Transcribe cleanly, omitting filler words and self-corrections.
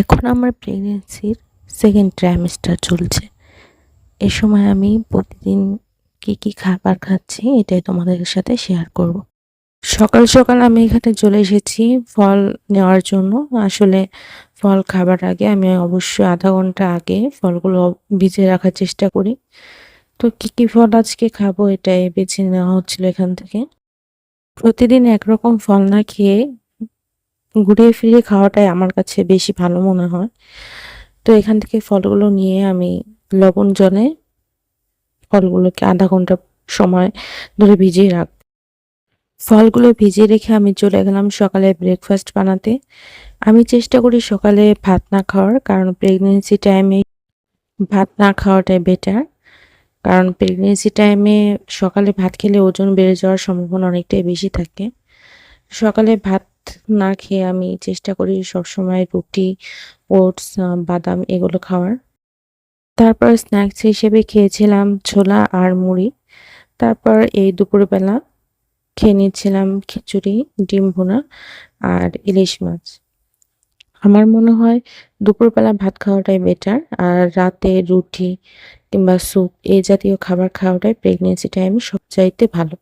এখন আমার প্রেগনেন্সির সেকেন্ড ট্রাইমেস্টার চলছে। এ সময় আমি প্রতিদিন কি খাবার খাচ্ছি এটাই তোমাদের সাথে শেয়ার করব। সকাল সকাল আমি এখানে চলে এসেছি ফল নেওয়ার জন্য। আসলে ফল খাবার আগে আমি অবশ্যই আধা ঘন্টা আগে ফলগুলো ভিজিয়ে রাখার চেষ্টা করি। তো কি ফল আজকে খাবো এটাই বেছে নেওয়া হচ্ছিল এখান থেকে। প্রতিদিন একরকম ফল না খেয়ে ঘুরিয়ে ফিরিয়ে খাওয়াটাই আমার কাছে বেশি ভালো মনে হয়। তো এখান থেকে ফলগুলো নিয়ে আমি লবণ জলে ফলগুলোকে আধা ঘন্টা সময় ধরে ভিজিয়ে রাখবো। ফলগুলো ভিজিয়ে রেখে আমি চলে গেলাম সকালে ব্রেকফাস্ট বানাতে। আমি চেষ্টা করি সকালে ভাত না খাওয়ার, কারণ প্রেগনেন্সি টাইমে ভাত না খাওয়াটাই বেটার। কারণ প্রেগনেন্সি টাইমে সকালে ভাত খেলে ওজন বেড়ে যাওয়ার সম্ভাবনা অনেকটাই বেশি থাকে। সকালে ভাত না খেয়ে আমি চেষ্টা করি সবসময় রুটি, ওটস, বাদাম এগুলো খাওয়ার। তারপর স্ন্যাক্স হিসেবে খেয়েছিলাম ছোলা আর মুড়ি। তারপর এই দুপুরবেলা খেয়ে নিচ্ছিলাম খিচুড়ি, ডিম ভুনা আর ইলিশ মাছ। আমার মনে হয় দুপুরবেলা ভাত খাওয়াটাই বেটার, আর রাতে রুটি কিংবা স্যুপ এই জাতীয় খাবার খাওয়াটাই প্রেগনেন্সি টাইমে সবচাইতে ভালো।